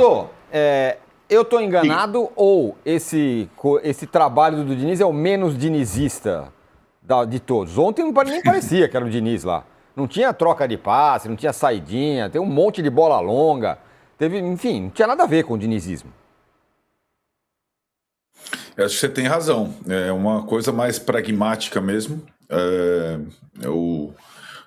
Tô, eu tô enganado ou esse trabalho do Diniz é o menos dinizista de todos? Ontem nem parecia que era o Diniz lá. Não tinha troca de passe, não tinha saidinha, tem um monte de bola longa. Enfim, não tinha nada a ver com o dinizismo. Eu acho que você tem razão. É uma coisa mais pragmática mesmo. O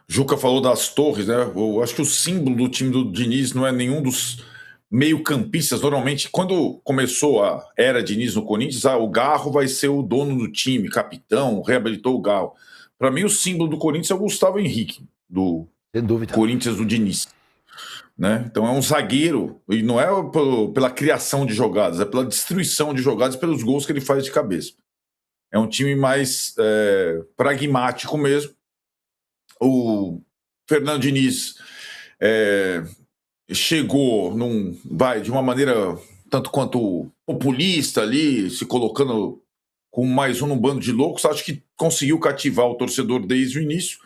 Juca falou das torres, né? Eu acho que o símbolo do time do Diniz não é nenhum dos meio-campistas. Normalmente, quando começou a era Diniz no Corinthians, o Garro vai ser o dono do time, capitão, reabilitou o Garro. Para mim, o símbolo do Corinthians é o Gustavo Henrique, do Sem dúvida. Corinthians do Diniz. Né? Então é um zagueiro, e não é pela criação de jogadas, é pela destruição de jogadas, pelos gols que ele faz de cabeça. É um time mais pragmático mesmo. O Fernando Diniz chegou de uma maneira tanto quanto populista ali, se colocando com mais um bando de loucos. Acho que conseguiu cativar o torcedor desde o início,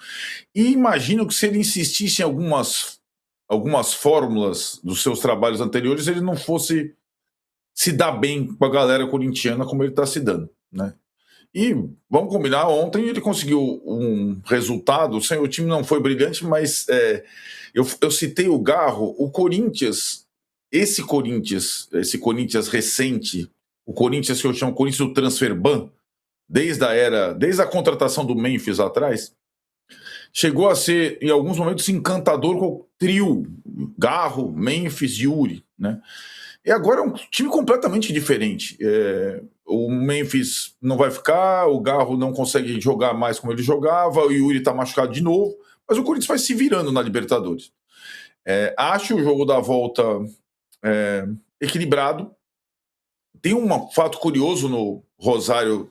e imagino que se ele insistisse em algumas fórmulas dos seus trabalhos anteriores, ele não fosse se dar bem com a galera corintiana como ele está se dando, né? E vamos combinar, ontem ele conseguiu um resultado, o time não foi brilhante, mas eu citei o Garro, o Corinthians, esse Corinthians recente, o Corinthians que eu chamo Corinthians do Transfer Ban, desde a contratação do Memphis atrás, chegou a ser, em alguns momentos, encantador com o trio Garro, Memphis e Yuri, né? E agora é um time completamente diferente. O Memphis não vai ficar, o Garro não consegue jogar mais como ele jogava, o Yuri está machucado de novo, mas o Corinthians vai se virando na Libertadores. Acho o jogo da volta equilibrado. Tem um fato curioso no Rosário.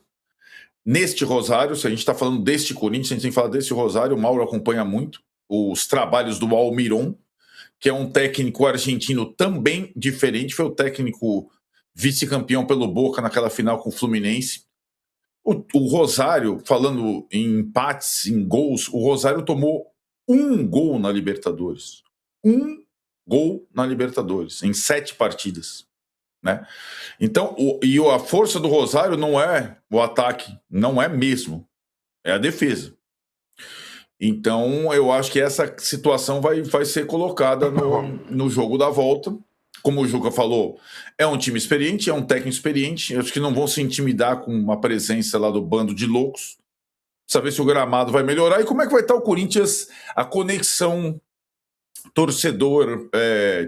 Neste Rosário, se a gente está falando deste Corinthians, a gente tem que falar desse Rosário. O Mauro acompanha muito os trabalhos do Almiron, que é um técnico argentino também diferente. Foi o técnico vice-campeão pelo Boca naquela final com o Fluminense. O Rosário, falando em empates, em gols, o Rosário tomou um gol na Libertadores. Um gol na Libertadores, em 7 partidas. Né? Então, a força do Rosário não é o ataque, não é mesmo, é a defesa. Então, eu acho que essa situação vai ser colocada no jogo da volta. Como o Juca falou, é um time experiente, é um técnico experiente. Eu acho que não vão se intimidar com uma presença lá do bando de loucos. Saber se o gramado vai melhorar e como é que vai estar o Corinthians, a conexão torcedor,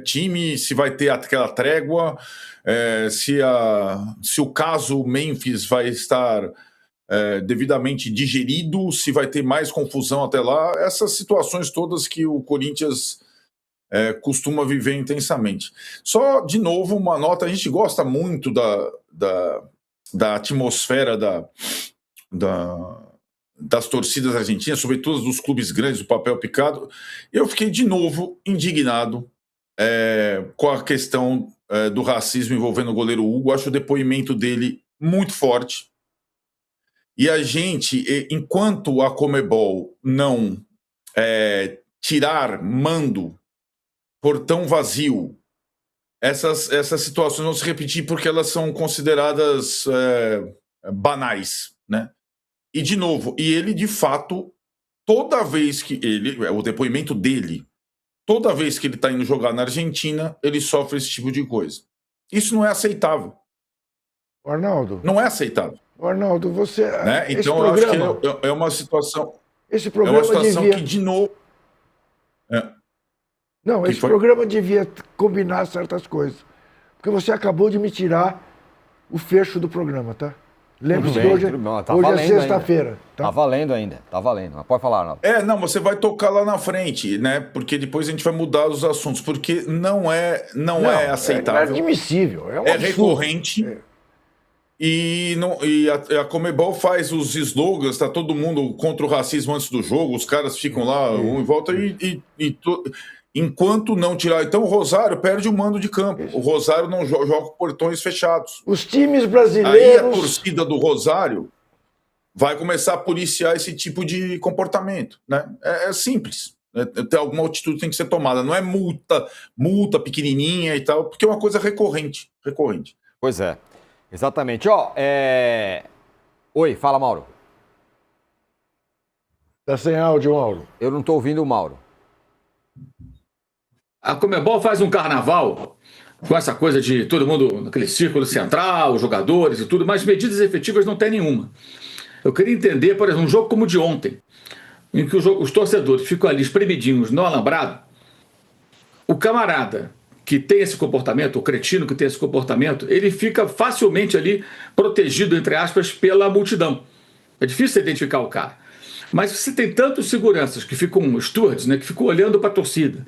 time, se vai ter aquela trégua, se o caso Memphis vai estar devidamente digerido, se vai ter mais confusão até lá, essas situações todas que o Corinthians costuma viver intensamente. Só, de novo, uma nota, a gente gosta muito da atmosfera das torcidas argentinas, sobretudo dos clubes grandes, do papel picado. Eu fiquei de novo indignado com a questão do racismo envolvendo o goleiro Hugo. Acho o depoimento dele muito forte. E a gente, enquanto a Conmebol não tirar mando, portão vazio, essas situações vão se repetir porque elas são consideradas banais, né? E, de novo, ele, de fato, toda vez que o depoimento dele, toda vez que ele está indo jogar na Argentina, ele sofre esse tipo de coisa. Isso não é aceitável. Arnaldo. Não é aceitável. Arnaldo, você... Né? Então, eu acho que é uma situação... Esse programa que, de novo... Não, esse programa devia combinar certas coisas. Porque você acabou de me tirar o fecho do programa, tá? Lembre-se que hoje é sexta-feira. Tá valendo ainda, tá valendo. Mas pode falar, Arnaldo. Não, você vai tocar lá na frente, né? Porque depois a gente vai mudar os assuntos, porque não é aceitável. É inadmissível. É recorrente. E a Conmebol faz os slogans, tá todo mundo contra o racismo antes do jogo, os caras ficam lá um em volta enquanto não tirar. Então o Rosário perde o mando de campo. O Rosário não joga com portões fechados. Os times brasileiros... Aí a torcida do Rosário vai começar a policiar esse tipo de comportamento, né? É simples. Alguma atitude tem que ser tomada. Não é multa pequenininha e tal, porque é uma coisa recorrente. Pois é, exatamente. Oi, fala, Mauro. Tá sem áudio, Mauro. Eu não estou ouvindo o Mauro. A Conmebol faz um carnaval com essa coisa de todo mundo naquele círculo central, os jogadores e tudo, mas medidas efetivas não tem nenhuma. Eu queria entender, por exemplo, um jogo como o de ontem, em que os torcedores ficam ali espremidinhos no alambrado, o camarada que tem esse comportamento, o cretino que tem esse comportamento, ele fica facilmente ali protegido, entre aspas, pela multidão. É difícil identificar o cara. Mas você tem tantos seguranças que ficam stewards, né, que ficam olhando para a torcida.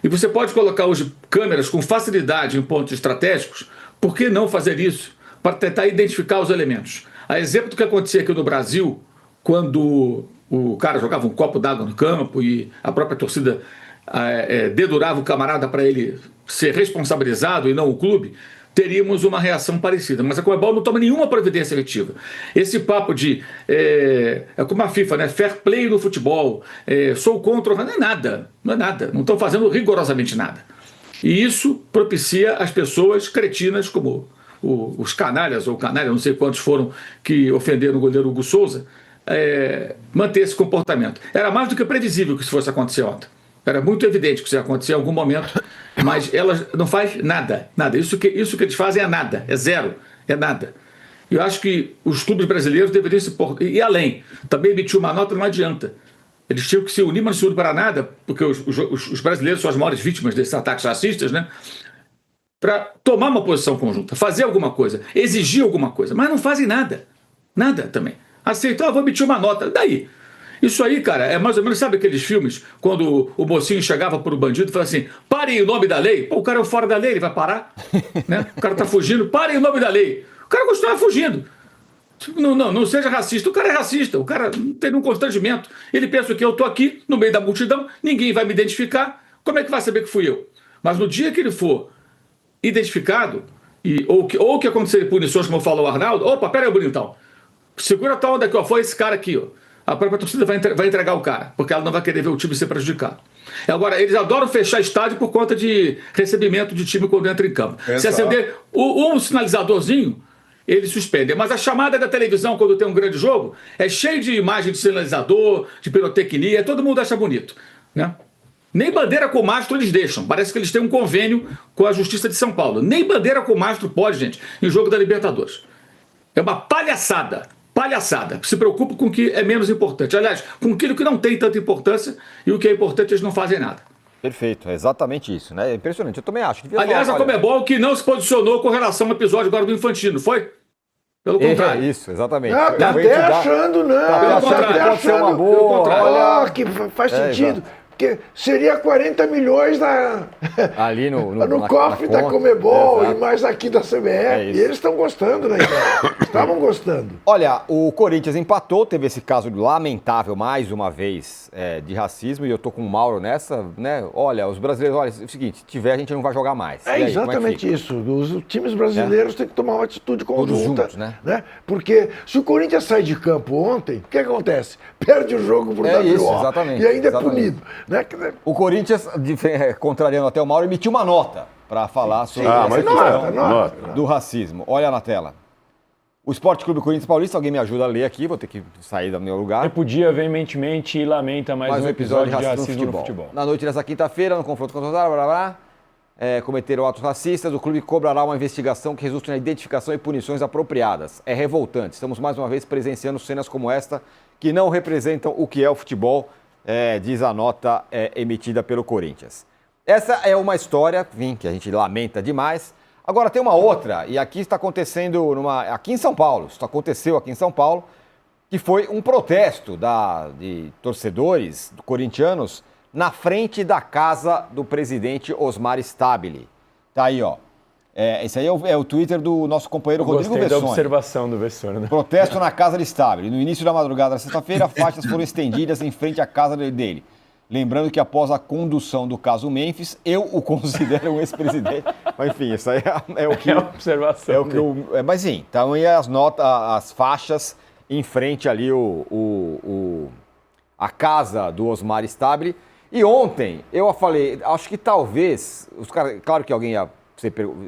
E você pode colocar hoje câmeras com facilidade em pontos estratégicos, por que não fazer isso? Para tentar identificar os elementos. A exemplo do que acontecia aqui no Brasil, quando o cara jogava um copo d'água no campo e a própria torcida dedurava o camarada para ele ser responsabilizado e não o clube, teríamos uma reação parecida. Mas a Conmebol não toma nenhuma providência efetiva. Esse papo de, como a FIFA, né? Fair play no futebol, sou contra, não é nada, não estão fazendo rigorosamente nada. E isso propicia as pessoas cretinas, como os canalhas, ou canalha, não sei quantos foram, que ofenderam o goleiro Hugo Souza, manter esse comportamento. Era mais do que previsível que isso fosse acontecer ontem. Era muito evidente que isso ia acontecer em algum momento, mas ela não faz nada. Isso que eles fazem é nada, é zero, é nada. Eu acho que os clubes brasileiros deveriam se pôr, e além, também emitir uma nota, não adianta. Eles tinham que se unir, mas não se unir para nada, porque os brasileiros são as maiores vítimas desses ataques racistas, né? Para tomar uma posição conjunta, fazer alguma coisa, exigir alguma coisa, mas não fazem nada. Nada também. Aceitam, vou emitir uma nota, daí? Isso aí, cara, é mais ou menos, sabe aqueles filmes, quando o mocinho chegava para o bandido e falava assim, parem em nome da lei. Pô, o cara é fora da lei, ele vai parar? Né? O cara tá fugindo, parem em nome da lei. O cara continua fugindo. Não seja racista. O cara é racista, o cara não tem nenhum constrangimento. Ele pensa que eu tô aqui, no meio da multidão, ninguém vai me identificar, como é que vai saber que fui eu? Mas no dia que ele for identificado, ou que acontecer punições, como falou o Arnaldo, opa, pera aí, bonitão, segura a tua onda aqui, ó, foi esse cara aqui, ó. A própria torcida vai entregar o cara, porque ela não vai querer ver o time ser prejudicado. Agora, eles adoram fechar estádio por conta de recebimento de time quando entra em campo. Exato. Se acender um sinalizadorzinho, eles suspendem. Mas a chamada da televisão, quando tem um grande jogo, é cheio de imagem de sinalizador, de pirotecnia, todo mundo acha bonito, né? Nem bandeira com mastro eles deixam. Parece que eles têm um convênio com a Justiça de São Paulo. Nem bandeira com mastro pode, gente, em jogo da Libertadores. É uma palhaçada. Se preocupa com o que é menos importante. Aliás, com aquilo que não tem tanta importância e o que é importante eles não fazem nada. Perfeito, é exatamente isso, né? É impressionante, eu também acho. Aliás, a Conmebol que não se posicionou com relação ao episódio agora do Infantino, foi? Pelo contrário. Isso, exatamente. Tá até achando, não. Tá achando que pode ser uma boa. Olha, que faz sentido. Porque seria 40 milhões ali no cofre da Conmebol e mais aqui da CBF. E eles estão gostando, né? Estavam gostando. Olha, o Corinthians empatou, teve esse caso lamentável, mais uma vez, de racismo, e eu tô com o Mauro nessa, né? Olha, os brasileiros, olha, é o seguinte, se tiver, a gente não vai jogar mais. É exatamente isso. Os times brasileiros têm que tomar uma atitude conjunta. Todos juntos, né? Porque se o Corinthians sai de campo ontem, o que acontece? Perde o jogo por WO. Isso, exatamente. E ainda é punido. Né? O Corinthians, contrariando até o Mauro, emitiu uma nota para falar sobre essa questão do racismo. Olha na tela. O Esporte Clube Corinthians Paulista, alguém me ajuda a ler aqui, vou ter que sair do meu lugar. Repudia veementemente e lamenta mais um episódio de racismo no futebol. Na noite dessa quinta-feira, no confronto contra o cometeram atos racistas, o clube cobrará uma investigação que resulte na identificação e punições apropriadas. É revoltante. Estamos mais uma vez presenciando cenas como esta, que não representam o que é o futebol, diz a nota emitida pelo Corinthians. Essa é uma história, que a gente lamenta demais. Agora tem uma outra, e aqui está acontecendo aqui em São Paulo, isso aconteceu aqui em São Paulo, que foi um protesto de torcedores corintianos na frente da casa do presidente Osmar Stabile. Tá aí, ó. Esse aí é o Twitter do nosso companheiro Rodrigo Vessone. Gostei da observação do Vessone, né? Protesto na casa de Stabile. No início da madrugada da sexta-feira, faixas foram estendidas em frente à casa dele. Lembrando que após a condução do caso Memphis, eu o considero um ex-presidente. Mas enfim, isso aí é o que... É a observação. Mas sim, então aí as faixas em frente ali a casa do Osmar Stabile. E ontem, eu falei, acho que talvez, os caras, claro que alguém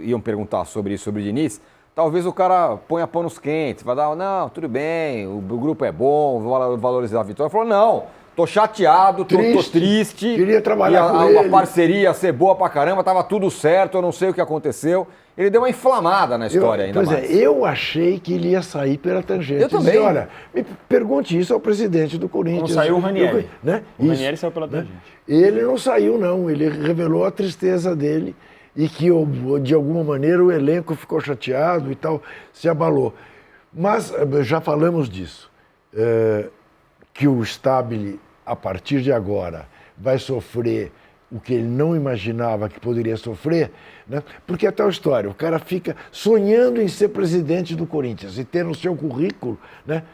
iam perguntar sobre isso, sobre o Diniz, talvez o cara ponha panos quentes, vai dar, não, tudo bem, o grupo é bom, vou valorizar a vitória. Falou, não, tô chateado, tô triste. Queria trabalhar com ele. A parceria ia ser boa pra caramba, tava tudo certo, eu não sei o que aconteceu. Ele deu uma inflamada na história ainda mais. Pois é, eu achei que ele ia sair pela tangente. Eu também. Olha, me pergunte isso ao presidente do Corinthians. Não saiu o Ranieri. Né? O Ranieri saiu pela tangente. Ele não saiu, não. Ele revelou a tristeza dele e que, de alguma maneira, o elenco ficou chateado e tal, se abalou. Mas já falamos disso. Que o Stabile, a partir de agora, vai sofrer o que ele não imaginava que poderia sofrer, né? Porque é tal história, o cara fica sonhando em ser presidente do Corinthians e ter no seu currículo, né?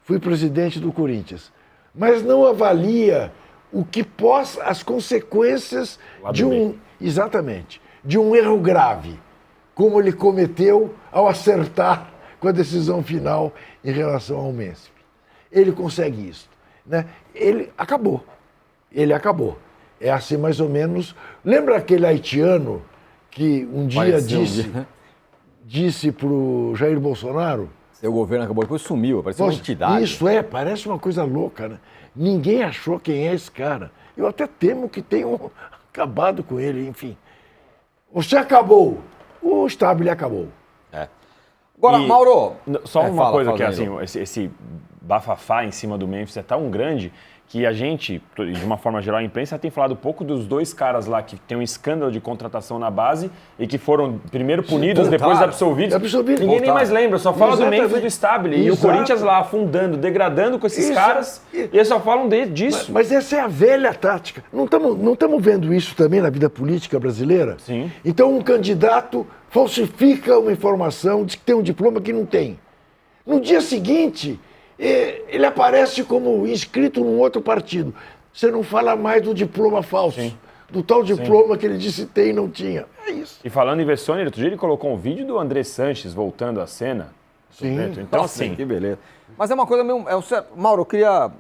Fui presidente do Corinthians, mas não avalia o que as consequências de um erro grave, como ele cometeu ao acertar com a decisão final em relação ao Messi. Ele consegue isso, né? Ele acabou. É assim mais ou menos. Lembra aquele haitiano que um dia disse para o Jair Bolsonaro? Seu governo acabou, depois sumiu, parecia uma entidade. Isso parece uma coisa louca, né? Ninguém achou quem é esse cara. Eu até temo que tenham acabado com ele, enfim. Você acabou. O Stabile acabou. Agora, Mauro... Só uma coisa que é assim, esse bafafá em cima do Memphis é tão grande que a gente, de uma forma geral, a imprensa tem falado pouco dos dois caras lá que tem um escândalo de contratação na base e que foram primeiro punidos, depois absolvidos. Ninguém nem mais lembra, só fala do Memphis e do Stabile. E o Corinthians lá afundando, degradando com esses caras, e eles só falam disso. Mas essa é a velha tática. Não estamos vendo isso também na vida política brasileira? Sim. Então um candidato falsifica uma informação, diz que tem um diploma que não tem. No dia seguinte, ele aparece como inscrito num outro partido. Você não fala mais do diploma falso, do tal diploma que ele disse ter e não tinha. É isso. E falando em Vessone, outro dia ele colocou um vídeo do André Sanches voltando à cena. Sim. Então, assim... Que beleza. Mas é uma coisa meio... Mauro, eu queria...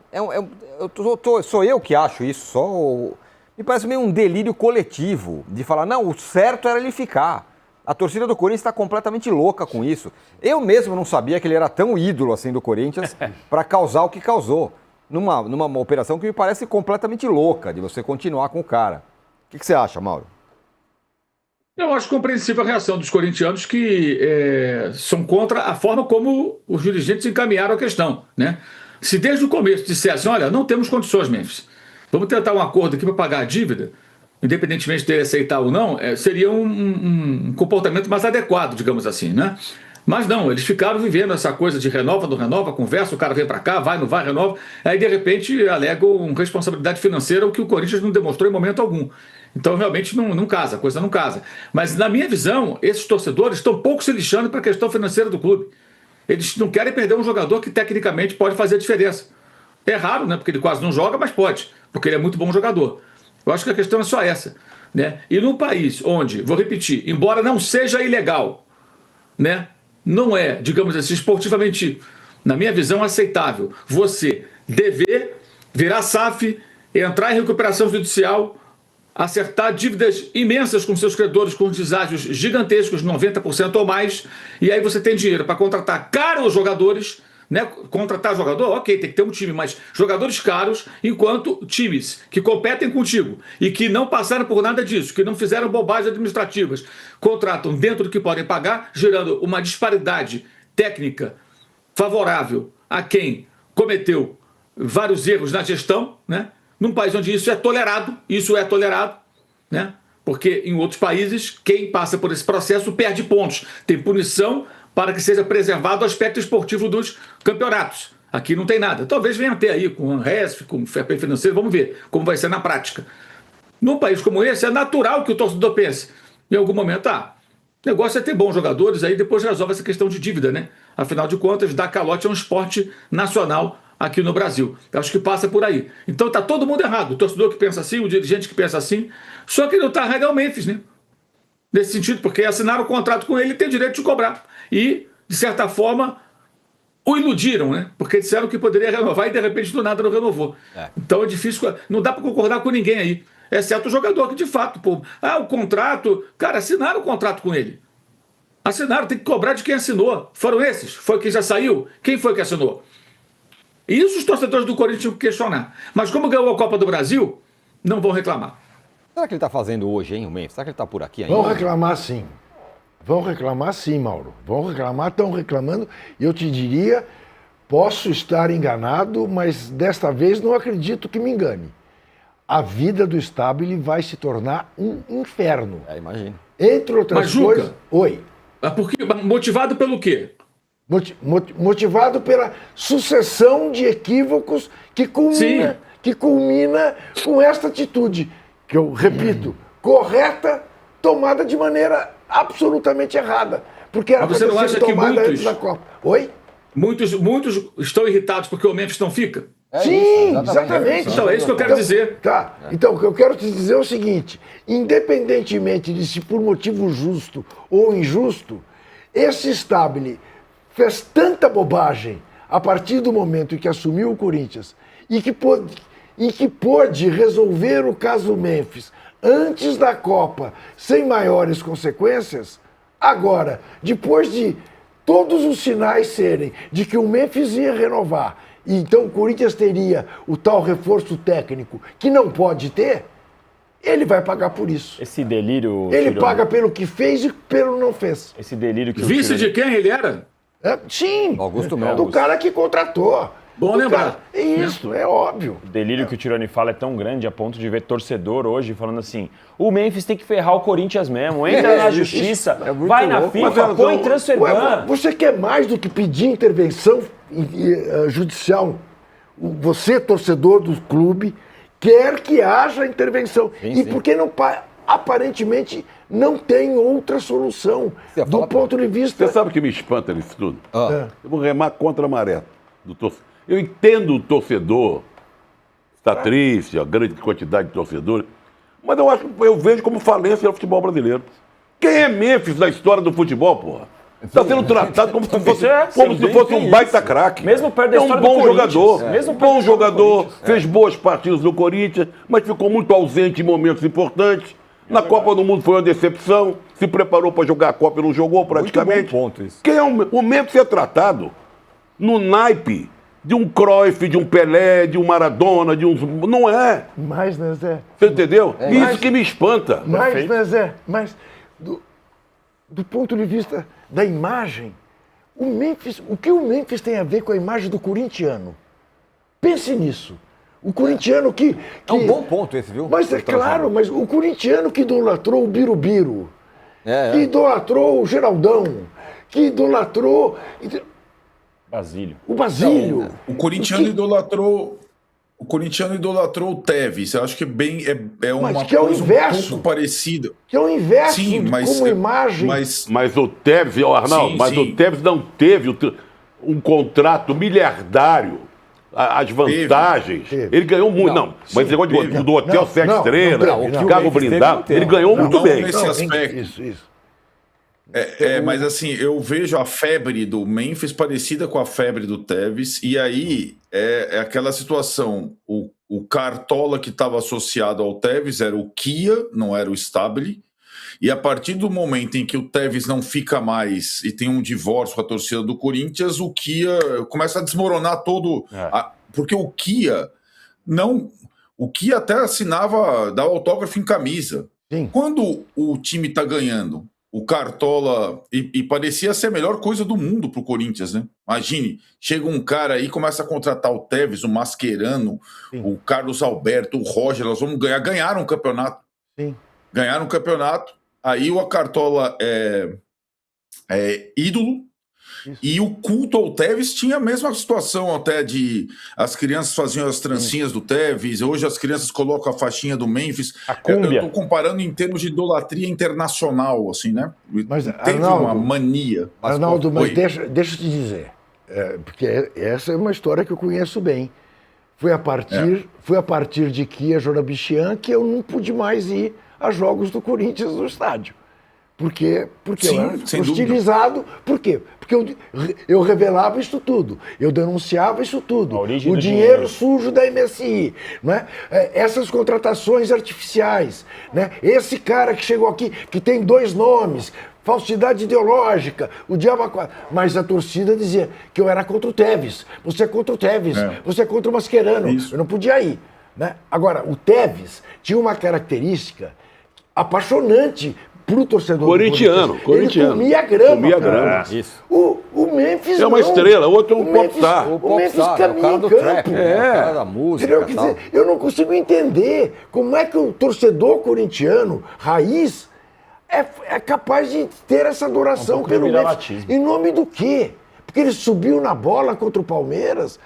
sou eu que acho isso, me parece meio um delírio coletivo de falar, não, o certo era ele ficar. A torcida do Corinthians está completamente louca com isso. Eu mesmo não sabia que ele era tão ídolo assim do Corinthians para causar o que causou. Numa operação que me parece completamente louca de você continuar com o cara. O que você acha, Mauro? Eu acho compreensível a reação dos corintianos que são contra a forma como os dirigentes encaminharam a questão, né? Se desde o começo dissessem, olha, não temos condições, Memphis, vamos tentar um acordo aqui para pagar a dívida, independentemente dele aceitar ou não, seria um comportamento mais adequado, digamos assim, né? Mas não, eles ficaram vivendo essa coisa de renova, não renova, conversa, o cara vem para cá, vai, não vai, renova, aí de repente alegam responsabilidade financeira, o que o Corinthians não demonstrou em momento algum. Então realmente não casa, a coisa não casa. Mas na minha visão, esses torcedores estão pouco se lixando para a questão financeira do clube. Eles não querem perder um jogador que tecnicamente pode fazer a diferença. É raro, né? Porque ele quase não joga, mas pode, porque ele é muito bom jogador. Eu acho que a questão é só essa, né? E num país onde, vou repetir, embora não seja ilegal, né? Não é, digamos assim, esportivamente, na minha visão, aceitável você dever virar SAF, entrar em recuperação judicial, acertar dívidas imensas com seus credores, com deságios gigantescos, 90% ou mais, e aí você tem dinheiro para contratar caros jogadores, né? Contratar jogador, ok, tem que ter um time, mas jogadores caros, enquanto times que competem contigo e que não passaram por nada disso, que não fizeram bobagens administrativas, contratam dentro do que podem pagar, gerando uma disparidade técnica favorável a quem cometeu vários erros na gestão, né? Num país onde isso é tolerado, né? Porque em outros países, quem passa por esse processo perde pontos, tem punição para que seja preservado o aspecto esportivo dos campeonatos. Aqui não tem nada. Talvez venha ter aí com o ANRESF, com o fair play financeiro, vamos ver como vai ser na prática. Num país como esse, é natural que o torcedor pense, em algum momento, o negócio é ter bons jogadores, aí depois resolve essa questão de dívida, né? Afinal de contas, dar calote é um esporte nacional aqui no Brasil. Eu acho que passa por aí. Então tá todo mundo errado. O torcedor que pensa assim, o dirigente que pensa assim, só que não tá errado é o Memphis, né? Nesse sentido, porque assinaram o contrato com ele e tem direito de cobrar. E, de certa forma, o iludiram, né? Porque disseram que poderia renovar e de repente do nada não renovou. Então é difícil, não dá para concordar com ninguém aí, exceto o jogador que de fato, pô, o contrato, cara, assinaram o contrato com ele. Assinaram, tem que cobrar de quem assinou. Foram esses? Foi quem já saiu? Quem foi que assinou? E isso os torcedores do Corinthians tinham que questionar. Mas como ganhou a Copa do Brasil, não vão reclamar. Será que ele está fazendo hoje, hein, o Memphis? Será que ele está por aqui ainda? Vão reclamar sim. Vão reclamar sim, Mauro. Vão reclamar, estão reclamando. E eu te diria, posso estar enganado, mas desta vez não acredito que me engane. A vida do Stabile vai se tornar um inferno. Imagino. Entre outras Mas, coisas... Juca, Oi. Motivado pelo quê? Motivado pela sucessão de equívocos que culmina com esta atitude, que eu repito, correta, tomada de maneira absolutamente errada. Porque era Mas você não para ter acha sido que tomada muitos- antes da Copa. Oi? Muitos estão irritados porque o Memphis não fica? Sim, exatamente. Então, é isso que eu quero dizer. Tá. Então, o que eu quero te dizer é o seguinte: independentemente de se por motivo justo ou injusto, esse Stabile fez tanta bobagem a partir do momento em que assumiu o Corinthians e que pôde resolver o caso Memphis antes da Copa, sem maiores consequências. Agora, depois de todos os sinais serem de que o Memphis ia renovar, e então o Corinthians teria o tal reforço técnico que não pode ter, ele vai pagar por isso. Esse delírio... Ele Tirone, paga pelo que fez e pelo não fez. Esse delírio que o Vice Tirone- de quem ele era? Sim, Augusto do Melo. cara que contratou. Bom Do lembrar. cara- É isso, é óbvio. O delírio que o Tirone fala é tão grande a ponto de ver torcedor hoje falando assim: o Memphis tem que ferrar o Corinthians mesmo, entra na justiça, muito vai na louco. FIFA, põe transfer Ué, ban. você quer mais do que pedir intervenção judicial? Você, torcedor do clube, quer que haja intervenção. Sim. Porque não, aparentemente não tem outra solução. Você Do fala, ponto de vista... Você sabe o que me espanta nisso tudo? Ah. Eu vou remar contra a maré do torcedor. Eu entendo o torcedor, está triste, a grande quantidade de torcedores, mas eu vejo como falência o futebol brasileiro. Quem é Memphis na história do futebol, porra? Está sendo tratado como se fosse, um baita craque. Mesmo perto da É um história do bom Corinthians. jogador. Mesmo perto da Bom história do jogador, Corinthians. fez boas partidas no Corinthians, mas ficou muito ausente em momentos importantes. Na Copa do Mundo foi uma decepção. Se preparou para jogar a Copa e não jogou praticamente. bom ponto isso. Quem é o Memphis é tratado no naipe de um Cruyff, de um Pelé, de um Maradona, de um... Não é. Mas, né, Zé? Você entendeu? Isso mas- que me espanta. Mas, né, Zé? Mas, do ponto de vista da imagem, o que o Memphis tem a ver com a imagem do corintiano? Pense nisso. O corintiano que... É um bom ponto esse, viu? Mas é claro, mas o corintiano que idolatrou o Birubiru, que idolatrou o Geraldão, que idolatrou Basílio. o Basílio. O corintiano idolatrou. O corintiano idolatrou o Tevez. Eu acho que é uma Mas que é o coisa inverso. um pouco parecida. Que é o inverso Sim, mas como imagem. Mas o Tevez, Arnaldo, Sim. o Tevez não teve um contrato miliardário. As vantagens. Teve. Ele ganhou muito. Não, mas esse negócio teve. do hotel Não, 7 não, estrelas, não teve. de O carro Memphis teve, blindado, não teve. ele ganhou muito Não bem. nesse aspecto. Isso. Mas assim, eu vejo a febre do Memphis parecida com a febre do Tevez, e aí é aquela situação, o Cartola que estava associado ao Tevez era o Kia, não era o Stabile, e a partir do momento em que o Tevez não fica mais e tem um divórcio com a torcida do Corinthians, o Kia começa a desmoronar todo, porque o Kia até dava autógrafo em camisa. Sim. Quando o time tá ganhando, o Cartola, e parecia ser a melhor coisa do mundo pro Corinthians, né? Imagine, chega um cara aí, começa a contratar o Tevez, o Mascherano, o Carlos Alberto, o Roger, nós vamos ganhar. Ganharam o campeonato. Sim. Ganharam o campeonato. Aí o Cartola é ídolo. Isso. E o culto ao Tevez tinha a mesma situação até de... As crianças faziam as trancinhas do Tevez, hoje as crianças colocam a faixinha do Memphis. A cúmbia. Eu tô comparando em termos de idolatria internacional, assim, né? Mas, Teve Arnaldo, uma mania. Arnaldo, mas Oi. deixa eu te dizer, porque essa é uma história que eu conheço bem. Foi a partir de Kia Jorabichian que eu não pude mais ir a jogos do Corinthians no estádio. Porque Sim, eu era sem hostilizado. Por quê? Porque eu revelava isso tudo. Eu denunciava isso tudo. A origem O do dinheiro dinheiro. sujo da MSI. Não é? Essas contratações artificiais. Né? Esse cara que chegou aqui, que tem 2 nomes, falsidade ideológica, o diabo... Mas a torcida dizia que eu era contra o Tevez. Você é contra o Tevez. Você é contra o Mascherano. Isso. Eu não podia ir. Né? Agora, o Tevez tinha uma característica apaixonante pro torcedor Corintiano, do Corinthians. corintiano. Ele comia grama. Comia cara. grama. Isso. O Memphis É uma não. estrela, o outro é um O Memphis- popstar. O Memphis popstar, é o caminha cara em do campo. trap, né? O cara da música. Entendeu? Quer Tal. dizer, eu não consigo entender como é que o torcedor corintiano, raiz, é capaz de ter essa adoração pouco de pelo Memphis. vira-latismo. Em nome do quê? Porque ele subiu na bola contra o Palmeiras?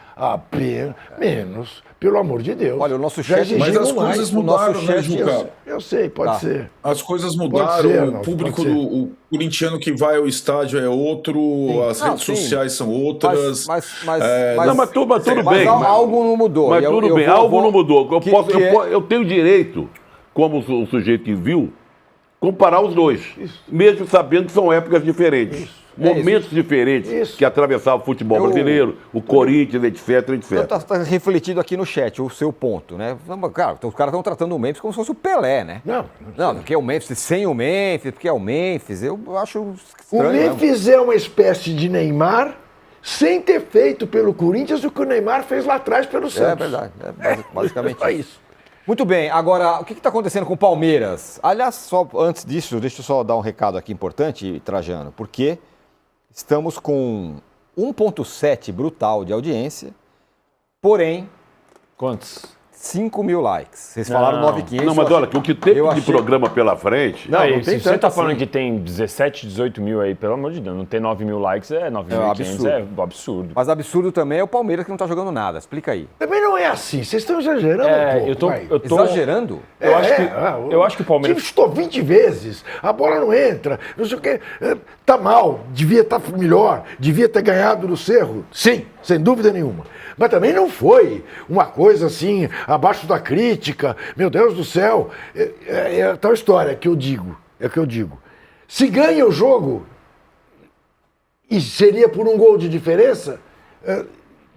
Menos. Pelo amor de Deus. Olha, o nosso Já chat... Mas exigiram as mais. coisas O nosso mudaram, né, chat- Juca? Eu sei, pode Tá. ser. As coisas Pode mudaram, ser, o Arnaldo, público pode ser. o corintiano que vai ao estádio é outro, as Não, redes sim. sociais são outras. Mas Não, mas tudo mas bem. algo não mudou. Mas E tudo bem, algo não mudou. Eu tenho direito, como o sujeito que viu, comparar os dois. Mesmo sabendo que são épocas diferentes. Momentos diferentes Isso. que atravessavam o futebol brasileiro, o Corinthians, etc, etc. Então tá refletido aqui no chat o seu ponto, né? Cara, então os caras estão tratando o Memphis como se fosse o Pelé, né? Não, porque é o Memphis sem o Memphis, porque é o Memphis. Eu acho O estranho. né? Memphis é uma espécie de Neymar sem ter feito pelo Corinthians o que o Neymar fez lá atrás pelo Santos. É verdade. Basicamente Só isso. Muito bem, agora, o que está acontecendo com o Palmeiras? Aliás, só antes disso, deixa eu só dar um recado aqui importante, Trajano, porque estamos com 1,7 brutal de audiência, porém, Quantos? 5 mil likes. Vocês falaram Não. 9.500. Não, mas olha, o que tem eu de achei- programa pela frente... Não, Não, e não tem se você tanto tá falando assim. que tem 17, 18 mil aí, pelo amor de Deus, não ter 9 mil likes é 9.500, absurdo. é um absurdo. Mas absurdo também é o Palmeiras que não está jogando nada. Explica aí. Também não é assim, vocês estão exagerando um pouco. eu tô vai. Exagerando? Eu acho que o Palmeiras- O time chutou 20 vezes, a bola não entra, não sei o quê. Tá mal, devia estar melhor, devia ter ganhado no Cerro. Sim, sem dúvida nenhuma. Mas também não foi uma coisa assim, abaixo da crítica, meu Deus do céu. É tal história que eu digo, é o que eu digo. Se ganha o jogo, e seria por um gol de diferença,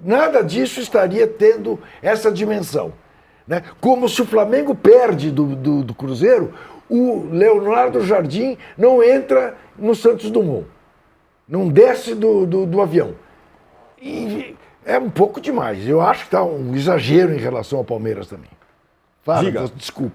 nada disso estaria tendo essa dimensão. Né? Como se o Flamengo perde do Cruzeiro, o Leonardo Jardim não entra no Santos Dumont. Não desce do avião. E é um pouco demais. Eu acho que está um exagero em relação ao Palmeiras também. Fala, Diga. desculpa.